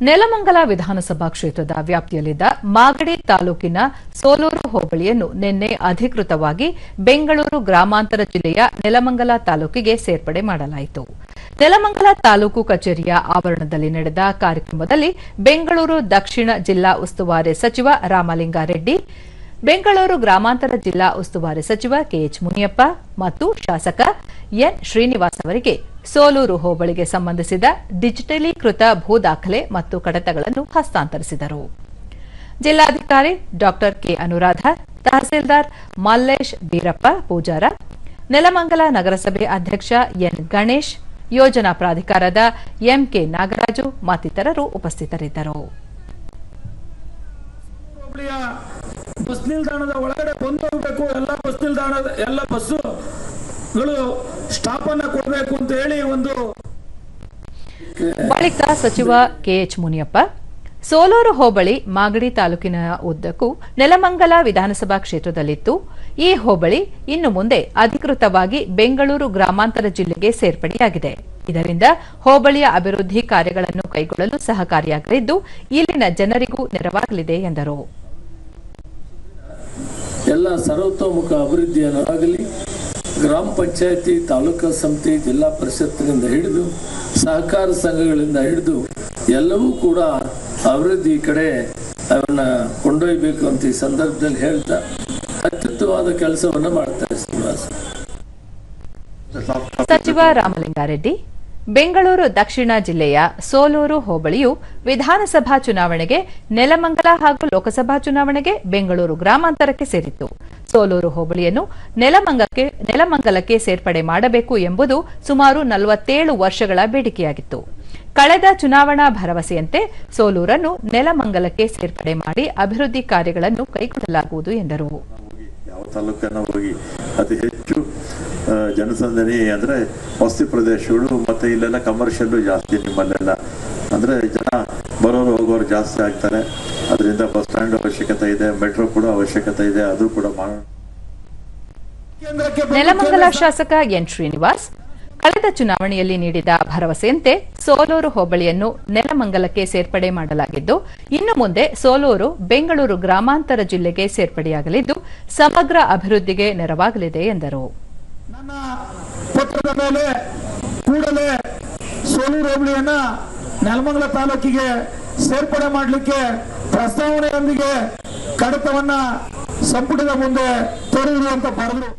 ನೆಲಮಂಗಲ ವಿಧಾನಸಭಾ ಕ್ಷೇತ್ರದ ವ್ಯಾಪ್ತಿಯಲ್ಲಿದ್ದ ಮಾಗಡಿ ತಾಲೂಕಿನ ಸೋಲೂರು ಹೋಬಳಿಯನ್ನು ನಿನ್ನೆ ಅಧಿಕೃತವಾಗಿ ಬೆಂಗಳೂರು ಗ್ರಾಮಾಂತರ ಜಿಲ್ಲೆಯ ನೆಲಮಂಗಲ ತಾಲೂಕಿಗೆ ಸೇರ್ಪಡೆ ಮಾಡಲಾಯಿತು. ನೆಲಮಂಗಲ ತಾಲೂಕು ಕಚೇರಿಯ ಆವರಣದಲ್ಲಿ ನಡೆದ ಕಾರ್ಯಕ್ರಮದಲ್ಲಿ ಬೆಂಗಳೂರು ದಕ್ಷಿಣ ಜಿಲ್ಲಾ ಉಸ್ತುವಾರಿ ಸಚಿವ ರಾಮಲಿಂಗಾರೆಡ್ಡಿ, ಬೆಂಗಳೂರು ಗ್ರಾಮಾಂತರ ಜಿಲ್ಲಾ ಉಸ್ತುವಾರಿ ಸಚಿವ ಕೆಎಚ್ ಮುನಿಯಪ್ಪ ಮತ್ತು ಶಾಸಕ ಎನ್ ಶ್ರೀನಿವಾಸ್ ಅವರಿಗೆ ಸೋಲೂರು ಹೋಬಳಿಗೆ ಸಂಬಂಧಿಸಿದ ಡಿಜಿಟಲೀಕೃತ ಭೂ ದಾಖಲೆ ಮತ್ತು ಕಡತಗಳನ್ನು ಹಸ್ತಾಂತರಿಸಿದರು. ಜಿಲ್ಲಾಧಿಕಾರಿ ಡಾ ಕೆ ಅನುರಾಧ, ತಹಸೀಲ್ದಾರ್ ಮಲ್ಲೇಶ್ ಬೀರಪ್ಪ ಪೂಜಾರ, ನೆಲಮಂಗಲ ನಗರಸಭೆ ಅಧ್ಯಕ್ಷ ಎನ್ ಗಣೇಶ್, ಯೋಜನಾ ಪ್ರಾಧಿಕಾರದ ಎಂಕೆ ನಾಗರಾಜು ಮತ್ತಿತರರು ಉಪಸ್ಥಿತರಿದ್ದರು. ಬಸ್ ನಿಲ್ದಾಣದ ಒಳಗಡೆ ಬಂದು ಹೋಗಬೇಕು, ಎಲ್ಲ ಬಸ್ಸುಗಳು ಸ್ಟಾಪ್ ಅನ್ನ ಕೊಡಬೇಕು ಅಂತ ಹೇಳಿ ಬಳಿಕ ಸಚಿವ ಕೆಎಚ್ ಮುನಿಯಪ್ಪ, ಸೋಲೂರು ಹೋಬಳಿ ಮಾಗಡಿ ತಾಲೂಕಿನ ಉದ್ದಕ್ಕೂ ನೆಲಮಂಗಲ ವಿಧಾನಸಭಾ ಕ್ಷೇತ್ರದಲ್ಲಿತ್ತು. ಈ ಹೋಬಳಿ ಇನ್ನು ಮುಂದೆ ಅಧಿಕೃತವಾಗಿ ಬೆಂಗಳೂರು ಗ್ರಾಮಾಂತರ ಜಿಲ್ಲೆಗೆ ಸೇರ್ಪಡೆಯಾಗಿದೆ. ಇದರಿಂದ ಹೋಬಳಿಯ ಅಭಿವೃದ್ಧಿ ಕಾರ್ಯಗಳನ್ನು ಕೈಗೊಳ್ಳಲು ಸಹಕಾರಿಯಾಗಲಿದ್ದು ಇಲ್ಲಿನ ಜನರಿಗೂ ನೆರವಾಗಲಿದೆ ಎಂದರು. ಎಲ್ಲ ಸರ್ವತೋಮುಖ ಅಭಿವೃದ್ಧಿಯಾಗಲಿ, ಗ್ರಾಮ ಪಂಚಾಯತಿ, ತಾಲೂಕಾ ಸಮಿತಿ, ಜಿಲ್ಲಾ ಪರಿಷತ್ನಿಂದ ಹಿಡಿದು ಸಹಕಾರ ಸಂಘಗಳಿಂದ ಹಿಡಿದು ಎಲ್ಲವೂ ಕೂಡ ಅಭಿವೃದ್ಧಿ ಕಡೆ ಅವನ್ನ ಕೊಂಡೊಯ್ಯಬೇಕು ಅಂತ ಈ ಸಂದರ್ಭದಲ್ಲಿ ಹೇಳ್ತಾ ಅತ್ಯುತ್ತಮವಾದ ಕೆಲಸವನ್ನು ಮಾಡ್ತಾರೆ. ಸಚಿವ ರಾಮಲಿಂಗಾರೆಡ್ಡಿ, ಬೆಂಗಳೂರು ದಕ್ಷಿಣ ಜಿಲ್ಲೆಯ ಸೋಲೂರು ಹೋಬಳಿಯು ವಿಧಾನಸಭಾ ಚುನಾವಣೆಗೆ ನೆಲಮಂಗಲ ಹಾಗೂ ಲೋಕಸಭಾ ಚುನಾವಣೆಗೆ ಬೆಂಗಳೂರು ಗ್ರಾಮಾಂತರಕ್ಕೆ ಸೇರಿತ್ತು. ಸೋಲೂರು ಹೋಬಳಿಯನ್ನು ನೆಲಮಂಗಲಕ್ಕೆ ಸೇರ್ಪಡೆ ಮಾಡಬೇಕು ಎಂಬುದು ಸುಮಾರು 47 ವರ್ಷಗಳ ಬೇಡಿಕೆಯಾಗಿತ್ತು. ಕಳೆದ ಚುನಾವಣಾ ಭರವಸೆಯಂತೆ ಸೋಲೂರನ್ನು ನೆಲಮಂಗಲಕ್ಕೆ ಸೇರ್ಪಡೆ ಮಾಡಿ ಅಭಿವೃದ್ಧಿ ಕಾರ್ಯಗಳನ್ನು ಕೈಗೊಳ್ಳಲಾಗುವುದು ಎಂದರು. ಯಾವ ತಾಲೂಕನ್ನ ಹೋಗಿ ಅತಿ ಹೆಚ್ಚು ಜನಸಂದಣಿ ಅಂದ್ರೆ ವಸತಿ ಪ್ರದೇಶಗಳು ಮತ್ತೆ ಇಲ್ಲೆಲ್ಲ ಕಮರ್ಷಿಯಲ್ ಜಾಸ್ತಿ, ನಿಮ್ಮಲ್ಲೆಲ್ಲ ಅಂದ್ರೆ ಜನ ಬರೋರು ಹೋಗೋರು ಜಾಸ್ತಿ ಆಗ್ತಾರೆ. ಅದರಿಂದ ಬಸ್ ಸ್ಟ್ಯಾಂಡ್ ಅವಶ್ಯಕತೆ ಇದೆ, ಮೆಟ್ರೋ ಕೂಡ ಅವಶ್ಯಕತೆ ಇದೆ, ಅದು ಕೂಡ ಮಾಡೋಣ. ನೆಲಮಂಗಲ ಶಾಸಕ ಎನ್ ಶ್ರೀನಿವಾಸ್, ಕಳೆದ ಚುನಾವಣೆಯಲ್ಲಿ ನೀಡಿದ ಭರವಸೆಯಂತೆ ಸೋಲೂರು ಹೋಬಳಿಯನ್ನು ನೆಲಮಂಗಲಕ್ಕೆ ಸೇರ್ಪಡೆ ಮಾಡಲಾಗಿದ್ದು ಇನ್ನು ಮುಂದೆ ಸೋಲೂರು ಬೆಂಗಳೂರು ಗ್ರಾಮಾಂತರ ಜಿಲ್ಲೆಗೆ ಸೇರ್ಪಡೆಯಾಗಲಿದ್ದು ಸಮಗ್ರ ಅಭಿವೃದ್ಧಿಗೆ ನೆರವಾಗಲಿದೆ ಎಂದರು. ನನ್ನ ಪತ್ರದ ಮೇಲೆ ಕೂಡಲೇ ಸೋಲೂರು ಹೋಬಳಿಯನ್ನ ನೆಲಮಂಗಲ ತಾಲೂಕಿಗೆ ಸೇರ್ಪಡೆ ಮಾಡಲಿಕ್ಕೆ ಪ್ರಸ್ತಾವನೆಯೊಂದಿಗೆ ಕಡತವನ್ನ ಸಂಪುಟದ ಮುಂದೆ ತರುವುದು ಅಂತ ಬರೆದರು.